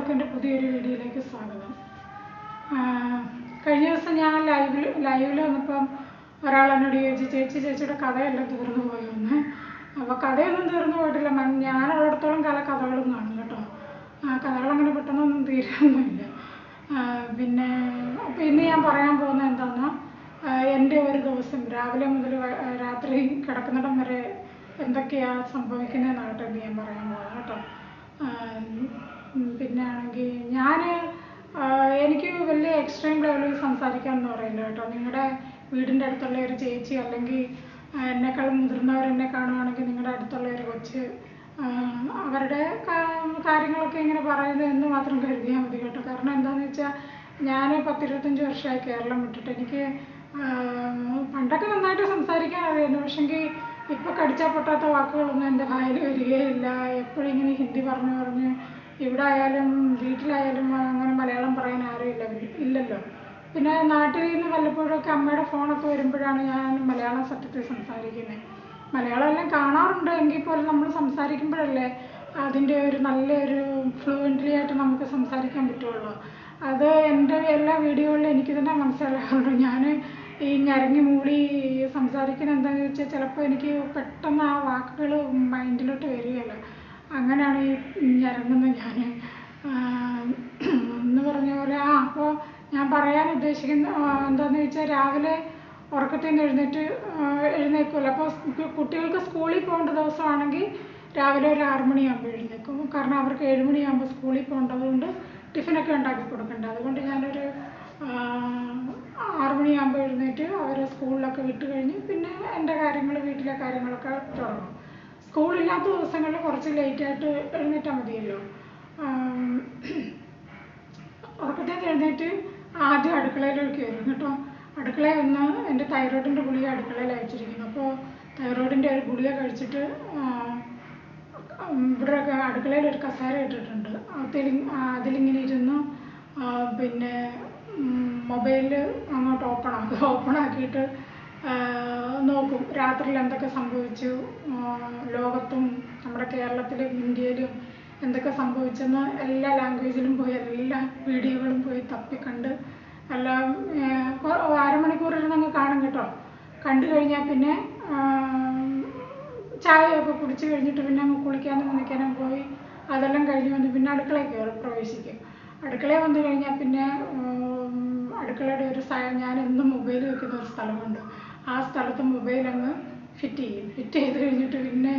എല്ലാവർക്കും എൻ്റെ പുതിയൊരു വീഡിയോയിലേക്ക് സ്വാഗതം. കഴിഞ്ഞ ദിവസം ഞാൻ ലൈവിൽ വന്നപ്പം ഒരാൾ എന്നോട് ചോദിച്ചു, ചേച്ചിയുടെ കഥയെല്ലാം തീർന്നു പോയെന്ന്. അപ്പോൾ കഥയൊന്നും തീർന്നു പോയിട്ടില്ല. ഞാനുള്ളിടത്തോളം കഥകളും കാണും കേട്ടോ. കഥകളങ്ങനെ പെട്ടെന്നൊന്നും തീരുമൊന്നുമില്ല. പിന്നെ അപ്പോൾ ഇന്ന് ഞാൻ പറയാൻ പോകുന്നത് എന്താണെന്ന്, എൻ്റെ ഒരു ദിവസം രാവിലെ മുതൽ രാത്രി കിടക്കുന്നിടം വരെ എന്തൊക്കെയാണ് സംഭവിക്കുന്നതെന്നാകട്ടെ എന്ന് ഞാൻ പറയാൻ പോകുന്നത് കേട്ടോ. പിന്നെ ആണെങ്കിൽ എനിക്ക് വലിയ എക്സ്ട്രീം ലെവലിൽ സംസാരിക്കാമെന്ന് പറയില്ല കേട്ടോ. നിങ്ങളുടെ വീടിൻ്റെ അടുത്തുള്ള ഒരു ചേച്ചി അല്ലെങ്കിൽ എന്നെക്കാൾ മുതിർന്നവരെന്നെ കാണുവാണെങ്കിൽ നിങ്ങളുടെ അടുത്തുള്ള ഒരു കൊച്ച് അവരുടെ കാര്യങ്ങളൊക്കെ ഇങ്ങനെ പറയുന്നത് എന്ന് മാത്രം കരുതിയാൽ മതി കേട്ടോ. കാരണം എന്താണെന്ന് വെച്ചാൽ ഞാൻ 10-25 വർഷമായി കേരളം വിട്ടിട്ട്. എനിക്ക് പണ്ടൊക്കെ നന്നായിട്ട് സംസാരിക്കാൻ അറിയായിരുന്നു. പക്ഷെങ്കിൽ ഇപ്പോൾ കടിച്ചാൽ പൊട്ടാത്ത വാക്കുകളൊന്നും എൻ്റെ വായിൽ വരികയില്ല. എപ്പോഴും ഇങ്ങനെ ഹിന്ദി പറഞ്ഞ് ഇവിടെ ആയാലും വീട്ടിലായാലും അങ്ങനെ മലയാളം പറയാൻ ആരും ഇല്ലല്ലോ. പിന്നെ നാട്ടിൽ നിന്ന് വല്ലപ്പോഴൊക്കെ അമ്മയുടെ ഫോണൊക്കെ വരുമ്പോഴാണ് ഞാൻ മലയാളം സത്യത്തിൽ സംസാരിക്കുന്നത്. മലയാളം എല്ലാം കാണാറുണ്ട്, എങ്കിൽ പോലും നമ്മൾ സംസാരിക്കുമ്പോഴല്ലേ അതിൻ്റെ ഒരു നല്ലൊരു ഫ്ലുവൻ്റ്ലി ആയിട്ട് നമുക്ക് സംസാരിക്കാൻ പറ്റുള്ളൂ. അത് എൻ്റെ എല്ലാ വീഡിയോകളിലും എനിക്ക് തന്നെ മനസ്സിലാകാറുണ്ട്. ഞാൻ ഈ ഞരങ്ങി മൂടി സംസാരിക്കുന്നത് എന്താണെന്ന് വെച്ചാൽ ചിലപ്പോൾ എനിക്ക് പെട്ടെന്ന് ആ വാക്കുകൾ മൈൻഡിലോട്ട് വരികയില്ല. അങ്ങനെയാണ് ഈ ഞരങ്ങുന്നത് ഞാൻ എന്ന് പറഞ്ഞ പോലെ. അപ്പോൾ ഞാൻ പറയാൻ ഉദ്ദേശിക്കുന്ന എന്താണെന്ന് വെച്ചാൽ, രാവിലെ ഉറക്കത്തിൽ നിന്ന് എഴുന്നേക്കുമല്ലോ. അപ്പോൾ കുട്ടികൾക്ക് സ്കൂളിൽ പോകേണ്ട ദിവസമാണെങ്കിൽ രാവിലെ ഒരു 6 മണിയാകുമ്പോൾ എഴുന്നേക്കും. കാരണം അവർക്ക് 7 മണിയാകുമ്പോൾ സ്കൂളിൽ പോകേണ്ടതുകൊണ്ട് ടിഫിനൊക്കെ ഉണ്ടാക്കി കൊടുക്കേണ്ടത്. അതുകൊണ്ട് ഞാനൊരു 6 മണിയാകുമ്പോൾ എഴുന്നേറ്റ് അവരെ സ്കൂളിലൊക്കെ വിട്ട് കഴിഞ്ഞ് പിന്നെ എൻ്റെ വീട്ടിലെ കാര്യങ്ങളൊക്കെ തുടങ്ങും. സ്കൂളില്ലാത്ത ദിവസങ്ങളിൽ കുറച്ച് ലേറ്റായിട്ട് എഴുന്നേറ്റാൽ മതിയല്ലോ. ഉറക്കത്തിൽ എഴുന്നേറ്റ് ആദ്യം അടുക്കളയിലേക്ക് വരും കേട്ടോ. അടുക്കളയിൽ വന്ന് എൻ്റെ തൈറോയിഡിൻ്റെ ഗുളിക അടുക്കളയിൽ അയച്ചിരിക്കുന്നു. അപ്പോൾ തൈറോയിഡിൻ്റെ ഒരു ഗുളിക കഴിച്ചിട്ട് ഇവിടെ അടുക്കളയിൽ ഒരു കസേര ഇട്ടിട്ടുണ്ട്. അതിലിങ്ങനെ ഇരുന്ന് പിന്നെ മൊബൈലിൽ അങ്ങോട്ട് ഓപ്പണാക്കിയിട്ട് നോക്കും രാത്രിയിൽ എന്തൊക്കെ സംഭവിച്ചു, ലോകത്തും നമ്മുടെ കേരളത്തിലും ഇന്ത്യയിലും എന്തൊക്കെ സംഭവിച്ചെന്ന് എല്ലാ ലാംഗ്വേജിലും പോയി എല്ലാ വീഡിയോകളും പോയി തപ്പിക്കണ്ട് എല്ലാം അരമണിക്കൂറിൽ അങ്ങ് കാണും കേട്ടോ. കണ്ടു കഴിഞ്ഞാൽ പിന്നെ ചായയൊക്കെ കുടിച്ച് കഴിഞ്ഞിട്ട് പിന്നെ അങ്ങ് കുളിക്കാനും നനയ്ക്കാനും പോയി അതെല്ലാം കഴിഞ്ഞ് വന്ന് പിന്നെ അടുക്കളയിൽ പ്രവേശിക്കും. അടുക്കളയിൽ വന്നു കഴിഞ്ഞാൽ പിന്നെ അടുക്കളയുടെ ഒരു ഞാൻ എന്നും മൊബൈൽ വെക്കുന്ന ഒരു സ്ഥലമുണ്ട്. ആ സ്ഥലത്ത് മൊബൈൽ അങ്ങ് ഫിറ്റ് ചെയ്ത് കഴിഞ്ഞിട്ട് പിന്നെ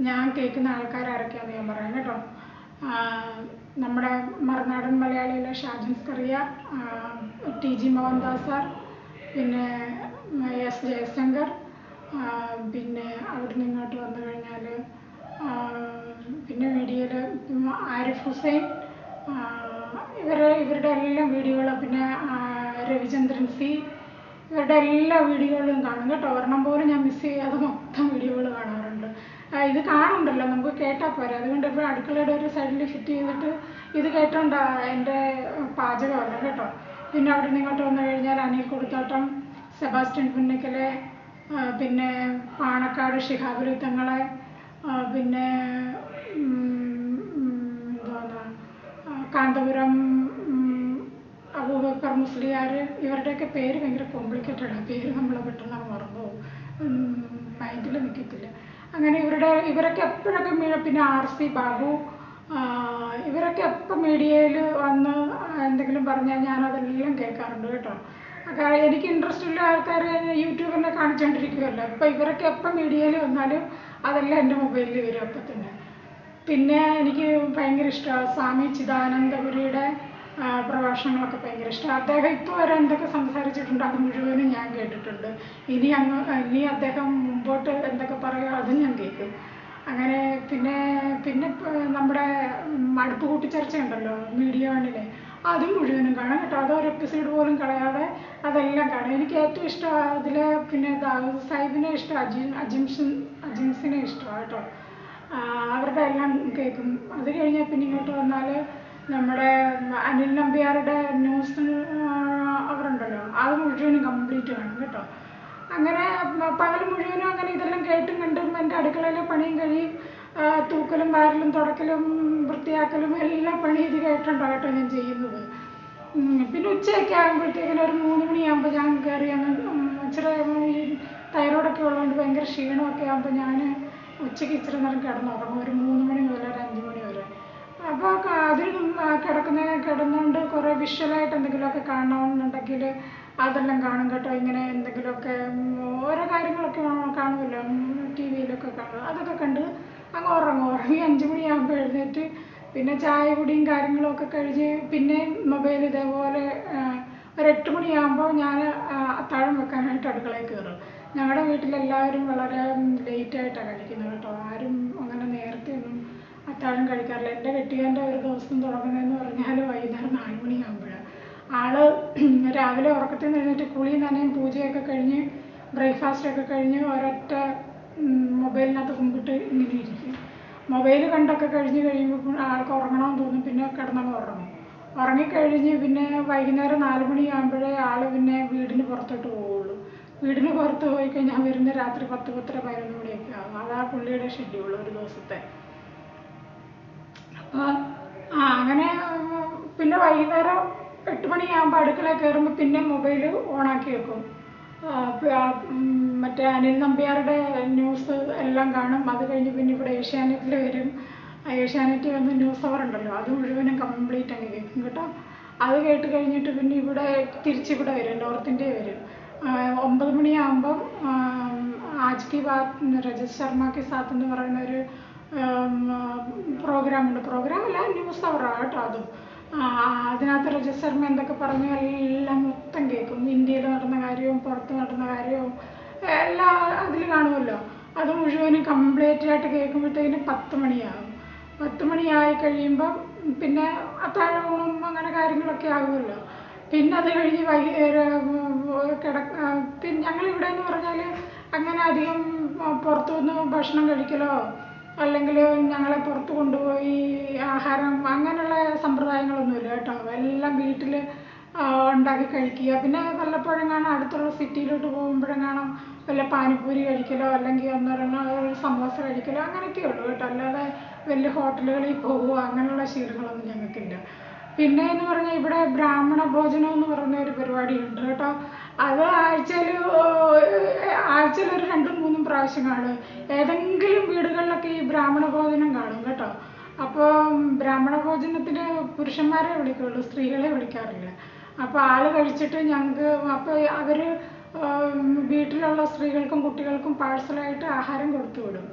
ഞാൻ കേൾക്കുന്ന ആൾക്കാരൊക്കെയാണെന്ന് ഞാൻ പറയാം കേട്ടോ. നമ്മുടെ മറുനാടൻ മലയാളിയിലെ ഷാജൻ സ്കറിയ, TG മോഹൻദാസ് സാർ, പിന്നെ S ജയശങ്കർ, പിന്നെ അവിടെ നിന്ന് ഇങ്ങോട്ട് വന്നു കഴിഞ്ഞാൽ പിന്നെ വീഡിയോയിൽ ആരിഫ് ഹുസൈൻ, ഇവരുടെ എല്ലാം വീഡിയോകൾ, പിന്നെ രവിചന്ദ്രൻ C, ഇവരുടെ എല്ലാ വീഡിയോകളും കാണും കേട്ടോ. ഒരെണ്ണം പോലും ഞാൻ മിസ് ചെയ്യാതെ മൊത്തം വീഡിയോകൾ കാണാറുണ്ട്. ഇത് കാണുന്നുണ്ടല്ലോ, നമുക്ക് കേട്ടാൽ പോരാ. അതുകൊണ്ട് ഇപ്പോൾ അടുക്കളയുടെ ഒരു സൈഡിൽ ഫിറ്റ് ചെയ്തിട്ട് ഇത് കേട്ടോണ്ടാ എൻ്റെ പാചകമല്ല കേട്ടോ. പിന്നെ അവിടെ നിന്ന് ഇങ്ങോട്ട് വന്നു കഴിഞ്ഞാൽ അനിൽ കൊടുത്തോട്ടം, സെബാസ്റ്റ്യൻ പുന്നക്കലെ, പിന്നെ പാണക്കാട് ഷിഹാബുൽ തങ്ങളെ, പിന്നെ കാന്തപുരം അബൂബക്കർ മുസ്ലിയാർ, ഇവരുടെയൊക്കെ പേര് ഭയങ്കര കോംപ്ലിക്കേറ്റഡാണ്. പേര് നമ്മൾ പെട്ടെന്ന് മറന്നുപോകും, മൈൻഡിൽ നിൽക്കത്തില്ല. അങ്ങനെ ഇവരൊക്കെ എപ്പോഴൊക്കെ പിന്നെ RC ബാബു, ഇവരൊക്കെ എപ്പോൾ മീഡിയയിൽ വന്ന് എന്തെങ്കിലും പറഞ്ഞാൽ ഞാനതെല്ലാം കേൾക്കാറുണ്ട് കേട്ടോ. എനിക്ക് ഇൻട്രസ്റ്റ് ഉള്ള ആൾക്കാർ യൂട്യൂബിനെ കാണിച്ചുകൊണ്ടിരിക്കുമല്ലോ. അപ്പോൾ ഇവരൊക്കെ എപ്പോൾ മീഡിയയിൽ വന്നാലും അതെല്ലാം എൻ്റെ മൊബൈലിൽ വരും അപ്പം തന്നെ. പിന്നെ എനിക്ക് ഭയങ്കര ഇഷ്ടമാണ് സ്വാമി ചിദാനന്ദപുരിയുടെ പ്രഭാഷണങ്ങളൊക്കെ ഭയങ്കര ഇഷ്ടമാണ്. അദ്ദേഹം ഇപ്പോൾ വരെ എന്തൊക്കെ സംസാരിച്ചിട്ടുണ്ട് അത് മുഴുവനും ഞാൻ കേട്ടിട്ടുണ്ട്. ഇനി അദ്ദേഹം മുമ്പോട്ട് എന്തൊക്കെ പറയുമോ അതും ഞാൻ കേൾക്കും. അങ്ങനെ പിന്നെ നമ്മുടെ അടുപ്പ് കൂട്ടിച്ചർച്ച ഉണ്ടല്ലോ മീഡിയ വണ്ണിലെ, അതും മുഴുവനും കാണാം കേട്ടോ. അതൊരു എപ്പിസോഡ് പോലും കളയാതെ അതെല്ലാം കാണാം. എനിക്ക് ഏറ്റവും ഇഷ്ടം അതിൽ പിന്നെ ദാവൂദ് സാഹിബിനെ ഇഷ്ടം, അജിംസിനെ ഇഷ്ടമാണ് കേട്ടോ. അവരുടെ എല്ലാം കേൾക്കും. അത് കഴിഞ്ഞാൽ പിന്നെ ഇങ്ങോട്ട് വന്നാൽ നമ്മുടെ അനിൽ നമ്പ്യാരുടെ ന്യൂസ് അവരുണ്ടല്ലോ, അത് മുഴുവനും കംപ്ലീറ്റ് കാണും കേട്ടോ. അങ്ങനെ പകൽ മുഴുവനും അങ്ങനെ ഇതെല്ലാം കേട്ടും കണ്ടും എൻ്റെ അടുക്കളയിലെ പണിയും കഴിയും. തൂക്കലും വാരലും തുടക്കലും വൃത്തിയാക്കലും എല്ലാം പണി ഇത് കേട്ടിട്ടുണ്ടോ കേട്ടോ ഞാൻ ചെയ്യുന്നത്. പിന്നെ ഉച്ചയൊക്കെ ആകുമ്പോഴത്തേക്കിനും ഒരു 3 മണിയാകുമ്പോൾ ഞാൻ കയറി അങ്ങ് ഇച്ചിരി ഈ തൈറോയ്ഡൊക്കെ ഉള്ളതുകൊണ്ട് ഭയങ്കര ക്ഷീണമൊക്കെ ആകുമ്പോൾ ഞാൻ ഉച്ചയ്ക്ക് ഇച്ചിരി നേരം കിടന്നുറങ്ങും, ഒരു 3 മണി മുതൽ ഒരു 5 മണി വരെ. അപ്പോൾ അതിൽ കിടന്നുകൊണ്ട് കുറേ വിഷ്വലായിട്ട് എന്തെങ്കിലുമൊക്കെ കാണണമെന്നുണ്ടെങ്കിൽ അതെല്ലാം കാണും കേട്ടോ. ഇങ്ങനെ എന്തെങ്കിലുമൊക്കെ ഓരോ കാര്യങ്ങളൊക്കെ കാണുമല്ലോ ടി വിയിലൊക്കെ കാണും, അതൊക്കെ കണ്ട് അങ്ങ് ഉറങ്ങി 5 മണിയാകുമ്പോൾ എഴുന്നേറ്റ് പിന്നെ ചായ കുടിയും കാര്യങ്ങളൊക്കെ കഴിഞ്ഞ് പിന്നെ മൊബൈൽ ഇതേപോലെ ഒരു 8 മണിയാകുമ്പോൾ ഞാൻ അത്താഴം വെക്കാനായിട്ട് അടുക്കളയിൽ കയറും. ഞങ്ങളുടെ വീട്ടിലെല്ലാവരും വളരെ ലേറ്റായിട്ടാണ് കഴിക്കുന്നത് കേട്ടോ. ആരും അങ്ങനെ നേരത്തെ ഒന്നും അത്താഴം കഴിക്കാറില്ല. എൻ്റെ കെട്ടിയവൻ്റെ ഒരു ദിവസം തുടങ്ങുന്നതെന്ന് പറഞ്ഞാൽ വൈകുന്നേരം 4 മണിയാകുമ്പോഴാണ്. ആള് രാവിലെ ഉറക്കത്തിൽ നിന്ന് എഴുന്നേറ്റ് കുളിയും നനയും പൂജയൊക്കെ കഴിഞ്ഞ് ബ്രേക്ക്ഫാസ്റ്റൊക്കെ കഴിഞ്ഞ് ഒരൊറ്റ മൊബൈലിനകത്ത് കുമ്പിട്ട് ഇങ്ങനെ ഇരിക്കും. മൊബൈൽ കണ്ടൊക്കെ കഴിയുമ്പോൾ ആൾക്ക് ഉറങ്ങണമെന്ന് തോന്നും, പിന്നെ കിടന്നങ്ങ് ഉറങ്ങും. ഉറങ്ങിക്കഴിഞ്ഞ് പിന്നെ വൈകുന്നേരം 4 മണിയാകുമ്പോഴേ ആൾ പിന്നെ വീടിന് പുറത്തോട്ട് പോവുള്ളൂ. വീടിന് പുറത്ത് പോയി കഴിഞ്ഞാൽ വരുന്ന രാത്രി 10, 10:30, 11 മണിയൊക്കെ ആകും. അതാ പുള്ളിയുടെ ഷെഡ്യൂൾ ഒരു ദിവസത്തെ. അപ്പോൾ അങ്ങനെ പിന്നെ വൈകുന്നേരം 8 മണിയാകുമ്പോൾ അടുക്കളയിൽ കയറുമ്പോൾ പിന്നെ മൊബൈൽ ഓണാക്കി വെക്കും. മറ്റേ അനിൽ നമ്പ്യാരുടെ ന്യൂസ് എല്ലാം കാണും. അത് കഴിഞ്ഞ് പിന്നെ ഇവിടെ ഏഷ്യാനെറ്റിൽ വരും. ഏഷ്യാനെറ്റിൽ വന്ന് ന്യൂസ് അവർ ഉണ്ടല്ലോ, അത് മുഴുവനും കംപ്ലീറ്റ് അങ്ങ് കേൾക്കും കേട്ടോ. അത് കേട്ട് കഴിഞ്ഞിട്ട് പിന്നെ ഇവിടെ തിരിച്ചിവിടെ വരും, നോർത്ത് ഇന്ത്യ വരും. 9 മണിയാകുമ്പം ആജ് കി ബാത് രജത് ശർമ്മ കെ സാത്ത് എന്ന് പറയുന്ന ഒരു പ്രോഗ്രാമുണ്ട്. പ്രോഗ്രാമല്ല, ന്യൂസ് അവറാണ് കേട്ടോ. അതും അതിനകത്ത് രജത് ശർമ്മ എന്തൊക്കെ പറഞ്ഞു എല്ലാം മൊത്തം കേൾക്കും. ഇന്ത്യയിൽ നടന്ന കാര്യവും പുറത്ത് നടന്ന കാര്യവും എല്ലാം അതിൽ കാണുമല്ലോ. അത് മുഴുവനും കംപ്ലീറ്റ് ആയിട്ട് കേൾക്കുമ്പോഴത്തേക്കിന് 10 മണിയാകും. 10 മണിയായി കഴിയുമ്പം പിന്നെ അത്താഴവും അങ്ങനെ കാര്യങ്ങളൊക്കെ ആകുമല്ലോ. പിന്നെ അത് കഴിഞ്ഞ് പിന്നെ ഞങ്ങളിവിടെ എന്ന് പറഞ്ഞാൽ അങ്ങനെ അധികം പുറത്തുനിന്ന് ഭക്ഷണം കഴിക്കലോ അല്ലെങ്കിൽ ഞങ്ങളെ പുറത്ത് കൊണ്ടുപോയി ആഹാരം അങ്ങനെയുള്ള സമ്പ്രദായങ്ങളൊന്നുമില്ല കേട്ടോ. എല്ലാം വീട്ടിൽ ഉണ്ടാക്കി കഴിക്കുക. പിന്നെ വല്ലപ്പോഴും കാണാം അടുത്തുള്ള സിറ്റിയിലോട്ട് പോകുമ്പോഴും കാണാം വല്ല പാനിപ്പൂരി കഴിക്കലോ അല്ലെങ്കിൽ ഒരു സമോസ കഴിക്കലോ അങ്ങനെയൊക്കെ ഉള്ളൂ കേട്ടോ. അല്ലാതെ വലിയ ഹോട്ടലുകളിൽ പോവുക അങ്ങനെയുള്ള ശീലങ്ങളൊന്നും ഞങ്ങൾക്കില്ല. പിന്നെ എന്ന് പറഞ്ഞാൽ ഇവിടെ ബ്രാഹ്മണ ഭോജനം എന്ന് പറയുന്ന ഒരു പരിപാടിയുണ്ട് കേട്ടോ. അത് ആഴ്ചയിൽ ഒരു 2-3 പ്രാവശ്യം കാണും. ഏതെങ്കിലും വീടുകളിലൊക്കെ ഈ ബ്രാഹ്മണ ഭോജനം കാണും കേട്ടോ. അപ്പോൾ ബ്രാഹ്മണ ഭോജനത്തിന് പുരുഷന്മാരെ വിളിക്കുള്ളൂ, സ്ത്രീകളെ വിളിക്കാറില്ല. അപ്പോൾ ആൾ കഴിച്ചിട്ട് ഞങ്ങൾക്ക് അപ്പോൾ അവർ വീട്ടിലുള്ള സ്ത്രീകൾക്കും കുട്ടികൾക്കും പാഴ്സലായിട്ട് ആഹാരം കൊടുത്തു വിടും.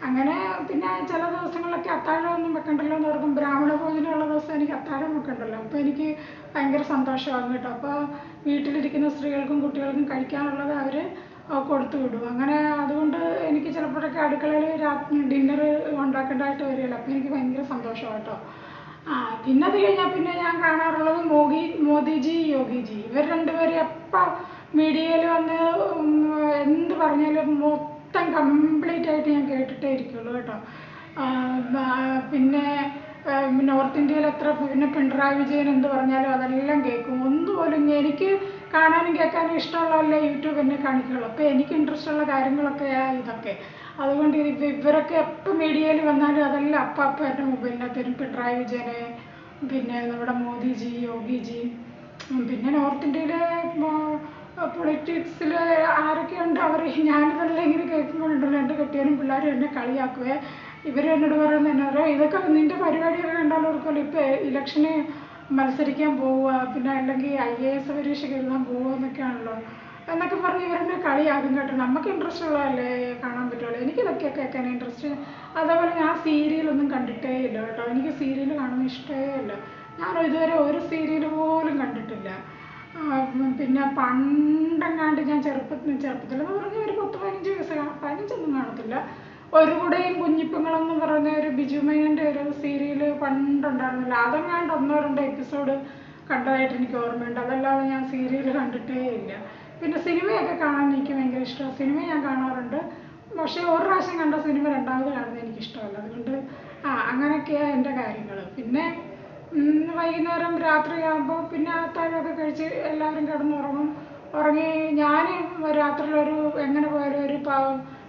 അങ്ങനെ പിന്നെ ചില ദിവസങ്ങളിലൊക്കെ അത്താഴമൊന്നും വെക്കണ്ടല്ലോ എന്ന് ഓർക്കും. ബ്രാഹ്മണ ഭോജനമുള്ള ദിവസം എനിക്ക് അത്താഴം വെക്കണ്ടല്ലോ, അപ്പോൾ എനിക്ക് ഭയങ്കര സന്തോഷമാകും കേട്ടോ. അപ്പോൾ വീട്ടിലിരിക്കുന്ന സ്ത്രീകൾക്കും കുട്ടികൾക്കും കഴിക്കാനുള്ളത് അവർ കൊടുത്തു വിടും. അങ്ങനെ അതുകൊണ്ട് എനിക്ക് ചിലപ്പോഴൊക്കെ അടുക്കളയിൽ ഡിന്നർ ഉണ്ടാക്കേണ്ടതായിട്ട് വരികയില്ല. അപ്പോൾ എനിക്ക് ഭയങ്കര സന്തോഷമാണ് കേട്ടോ. പിന്നെ അത് കഴിഞ്ഞാൽ പിന്നെ ഞാൻ കാണാറുള്ളത് മോദിജി യോഗിജി, ഇവർ രണ്ടുപേരും എപ്പോൾ മീഡിയയിൽ വന്ന് എന്ത് പറഞ്ഞാലും മൊത്തം കംപ്ലീറ്റ് ആയിട്ട് ഞാൻ കേട്ടിട്ടേ ഇരിക്കുള്ളൂ കേട്ടോ. പിന്നെ നോർത്ത് ഇന്ത്യയിൽ പിന്നെ പിണറായി വിജയൻ എന്ത് പറഞ്ഞാലും അതെല്ലാം കേൾക്കും. ഒന്നുപോലും എനിക്ക് കാണാനും കേൾക്കാനും ഇഷ്ടമുള്ളതല്ലേ യൂട്യൂബ് എന്നെ കാണിക്കുള്ളൂ. അപ്പോൾ എനിക്ക് ഇൻട്രസ്റ്റ് ഉള്ള കാര്യങ്ങളൊക്കെയാണ് ഇതൊക്കെ. അതുകൊണ്ട് ഇവരൊക്കെ എപ്പോൾ മീഡിയയിൽ വന്നാലും അതെല്ലാം അപ്പം എൻ്റെ മൊബൈലിനകത്ത് വരും. പിണറായി വിജയനെ, പിന്നെ നമ്മുടെ മോദിജി, യോഗിജി, പിന്നെ നോർത്ത് ഇന്ത്യയിലെ പൊളിറ്റിക്സിൽ ആരൊക്കെയുണ്ട് അവർ ഞാനിതെല്ലാം ഇങ്ങനെ കേൾക്കുമ്പോഴുണ്ടല്ലോ എൻ്റെ കെട്ടിയാലും പിള്ളേരും എന്നെ കളിയാക്കുവേ. ഇവർ എന്നോട് പറയുന്നത് എന്നാ പറയുക, ഇതൊക്കെ നിൻ്റെ പരിപാടിയൊക്കെ കണ്ടാലും ഓർക്കുമല്ലോ ഇപ്പോൾ ഇലക്ഷന് മത്സരിക്കാൻ പോവുക, പിന്നെ അല്ലെങ്കിൽ IAS പരീക്ഷയ്ക്ക് എഴുതാൻ പോവുക എന്നൊക്കെയാണല്ലോ എന്നൊക്കെ പറഞ്ഞ് ഇവരെന്നെ കളിയാക്കും കേട്ടോ. നമുക്ക് ഇൻട്രസ്റ്റ് ഉള്ളതല്ലേ കാണാൻ പറ്റുള്ളൂ. എനിക്കിതൊക്കെ കേൾക്കാൻ ഇൻട്രസ്റ്റ്. അതേപോലെ ഞാൻ സീരിയലൊന്നും കണ്ടിട്ടേ ഇല്ല കേട്ടോ. എനിക്ക് സീരിയൽ കാണുന്നത് ഇഷ്ടമേ ഇല്ല. ഞാൻ ഇതുവരെ ഒരു സീരിയൽ പോലും കണ്ടിട്ടില്ല. പിന്നെ പണ്ടെങ്ങാണ്ട് ഞാൻ ചെറുപ്പത്തിലെന്ന് പറഞ്ഞാൽ ഒരു 10-15 വയസ്സ് 15ഒന്നും കാണത്തില്ല. ഒരു കുടയും കുഞ്ഞിപ്പങ്ങളെന്ന് പറയുന്ന ഒരു ബിജു മേനൻ്റെ ഒരു സീരിയൽ പണ്ടുണ്ടായിരുന്നില്ല, അതെങ്ങാണ്ട് 1-2 എപ്പിസോഡ് കണ്ടതായിട്ട് എനിക്ക് ഓർമ്മയുണ്ട്. അതല്ലാതെ ഞാൻ സീരിയൽ കണ്ടിട്ടേ ഇല്ല. പിന്നെ സിനിമയൊക്കെ കാണാൻ എനിക്ക് ഭയങ്കര ഇഷ്ടമാണ്. സിനിമ ഞാൻ കാണാറുണ്ട്. പക്ഷേ ഒരു പ്രാവശ്യം കണ്ട സിനിമ രണ്ടാമത് കാണുന്നത് എനിക്കിഷ്ടമല്ല. അതുകൊണ്ട് അങ്ങനെയൊക്കെയാണ് എൻ്റെ കാര്യങ്ങൾ. പിന്നെ വൈകുന്നേരം രാത്രിയാകുമ്പോൾ പിന്നെ അത്താഴമൊക്കെ കഴിച്ച് എല്ലാവരും കിടന്നുറങ്ങും. ഉറങ്ങി ഞാൻ രാത്രിയിലൊരു എങ്ങനെ പോയാലും ഒരു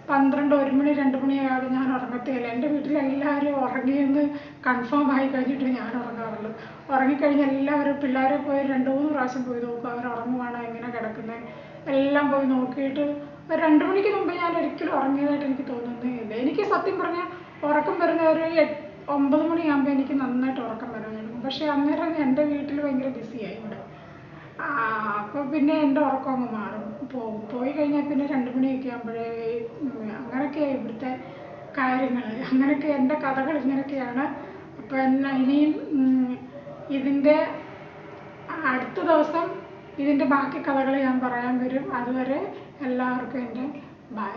12, 1 മണി, 2 മണിയാകാതെ ഞാൻ ഉറങ്ങത്തേയില്ല. എൻ്റെ വീട്ടിലെല്ലാവരും ഉറങ്ങിയെന്ന് കൺഫേം ആയി കഴിഞ്ഞിട്ട് ഞാൻ ഉറങ്ങാറുള്ളൂ. ഉറങ്ങിക്കഴിഞ്ഞാൽ എല്ലാവരും പിള്ളേരെ പോയി 2-3 പ്രാവശ്യം പോയി നോക്കും, അവർ ഉറങ്ങുവാണോ, എങ്ങനെ കിടക്കുന്നത് എല്ലാം പോയി നോക്കിയിട്ട്. 2 മണിക്ക് മുമ്പ് ഞാൻ ഒരിക്കലും ഉറങ്ങിയതായിട്ട് എനിക്ക് തോന്നുന്നേ ഇല്ല. എനിക്ക് സത്യം പറഞ്ഞാൽ ഉറക്കം വരുന്ന ഒരു 9 മണിയാകുമ്പോൾ എനിക്ക് നന്നായിട്ട് ഉറക്കം വരാൻ തുടങ്ങും. പക്ഷേ അന്നേരം എൻ്റെ വീട്ടിൽ ഭയങ്കര ബിസിയായി ഇവിടെ. അപ്പോൾ പിന്നെ എൻ്റെ ഉറക്കം അങ്ങ് മാറും, പോയി കഴിഞ്ഞാൽ പിന്നെ 2 മണിയൊക്കെ ആകുമ്പോഴേ അങ്ങനെയൊക്കെയാണ് ഇവിടുത്തെ കാര്യങ്ങൾ. അങ്ങനെയൊക്കെ എൻ്റെ കഥകൾ ഇങ്ങനെയൊക്കെയാണ്. അപ്പോൾ ഇനിയും ഇതിൻ്റെ അടുത്ത ദിവസം ഇതിൻ്റെ ബാക്കി കഥകൾ ഞാൻ പറയാൻ വരും. അതുവരെ എല്ലാവർക്കും എൻ്റെ ബൈ.